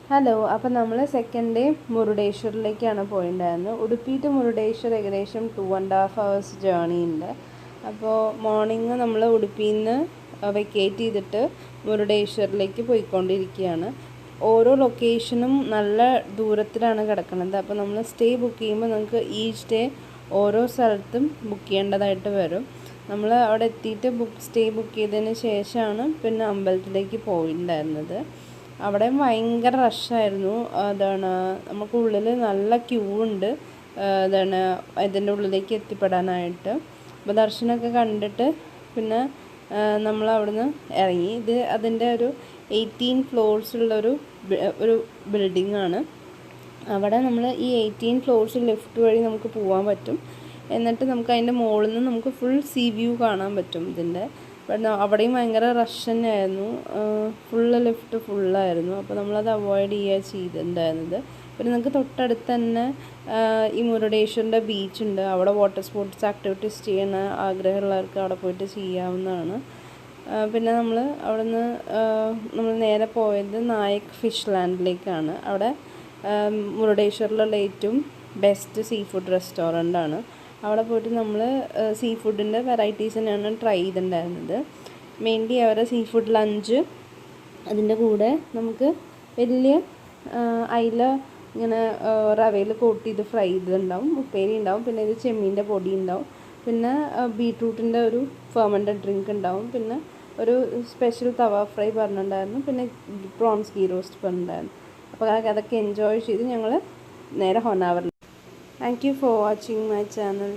Hello, അപ്പോൾ നമ്മൾ second day മുരുടേശ്വറിലേക്കാണ് പോയിട്ടുണ്ടായിരുന്നത്. ഉടുപ്പി ടു മുരുടേശ്വർ ഏകദേശം 2.5 hours ജേർണി ഉണ്ട്. അപ്പോൾ മോർണിംഗ് നമ്മൾ ഉടുപ്പിയിൽ നിന്ന് വെക്കേറ്റ് ചെയ്തിട്ട് മുരുടേശ്വറിലേക്ക് പോയിക്കൊണ്ടിരിക്കുകയാണ്. ഓരോ ലൊക്കേഷനും നല്ല ദൂരത്തിലാണ് കിടക്കുന്നത്. അപ്പോൾ നമ്മൾ സ്റ്റേ ബുക്ക് ചെയ്യുമ്പോൾ നമുക്ക് ഈച്ച് ഡേ ഓരോ സ്ഥലത്തും ബുക്ക് ചെയ്യേണ്ടതായിട്ട് വരും. നമ്മൾ അവിടെ എത്തിയിട്ട് സ്റ്റേ ബുക്ക് ചെയ്തതിന് ശേഷമാണ് പിന്നെ അമ്പലത്തിലേക്ക് പോയിട്ടുണ്ടായിരുന്നത്. അവിടെ ഭയങ്കര റഷായിരുന്നു. നമുക്ക് ഉള്ളിൽ നല്ല ക്യൂ ഉണ്ട്. ഇതിൻ്റെ ഉള്ളിലേക്ക് എത്തിപ്പെടാനായിട്ട്. അപ്പോൾ ദർശനമൊക്കെ കണ്ടിട്ട് പിന്നെ നമ്മൾ അവിടുന്ന് ഇറങ്ങി. അതിൻ്റെ ഒരു 18 floors ഉള്ളൊരു ബിൽഡിംഗ് ആണ്. അവിടെ നമ്മൾ ഈ 18 floors ലിഫ്റ്റ് വഴി നമുക്ക് പോകാൻ പറ്റും. എന്നിട്ട് നമുക്ക് അതിൻ്റെ മുകളിൽ നിന്ന് നമുക്ക് ഫുൾ സീ വ്യൂ കാണാൻ പറ്റും ഇതിൻ്റെ. അവിടെയും ഭയങ്കര റഷ് തന്നെയായിരുന്നു. ലിഫ്റ്റ് ഫുള്ളായിരുന്നു. അപ്പോൾ നമ്മളത് അവോയ്ഡ് ചെയ്യുക ചെയ്തിട്ടുണ്ടായിരുന്നത്. പിന്നെ നമുക്ക് തൊട്ടടുത്ത് തന്നെ ഈ മുരുടേശ്വറിൻ്റെ ബീച്ചുണ്ട്. അവിടെ വാട്ടർ സ്പോർട്സ് ആക്ടിവിറ്റീസ് ചെയ്യുന്ന ആഗ്രഹമുള്ളവർക്ക് അവിടെ പോയിട്ട് ചെയ്യാവുന്നതാണ്. പിന്നെ നമ്മൾ നമ്മൾ നേരെ പോയത് നായക് ഫിഷ് ലാൻഡിലേക്കാണ്. അവിടെ മുരുടേശ്വറിലുള്ള ഏറ്റവും ബെസ്റ്റ് സീ ഫുഡ് റെസ്റ്റോറൻ്റാണ്. അവിടെ പോയിട്ട് നമ്മൾ സീ ഫുഡിൻ്റെ വെറൈറ്റീസ് തന്നെയാണ് ട്രൈ ചെയ്തിട്ടുണ്ടായിരുന്നത്. മെയിൻലി അവരുടെ സീ ഫുഡ് ലഞ്ച്, അതിൻ്റെ കൂടെ നമുക്ക് വലിയ അയില ഇങ്ങനെ റവയിൽ കോട്ട് ചെയ്ത് ഫ്രൈ ചെയ്തിട്ടുണ്ടാവും, ഉപ്പേരി ഉണ്ടാവും, പിന്നെ ഇത് ചെമ്മീൻ്റെ പൊടി ഉണ്ടാവും, പിന്നെ ബീട്രൂട്ടിൻ്റെ ഒരു ഫെർമെൻറ്റഡ് ഡ്രിങ്ക് ഉണ്ടാവും, പിന്നെ ഒരു സ്പെഷ്യൽ തവ ഫ്രൈ പറഞ്ഞിട്ടുണ്ടായിരുന്നു, പിന്നെ പ്രോൺസ് ഗീ റോസ്റ്റ് പറഞ്ഞിട്ടുണ്ടായിരുന്നു. അപ്പോൾ അതൊക്കെ എൻജോയ് ചെയ്ത് ഞങ്ങൾ നേരെ ഹൊന്നാവറിൽ. Thank you for watching my channel.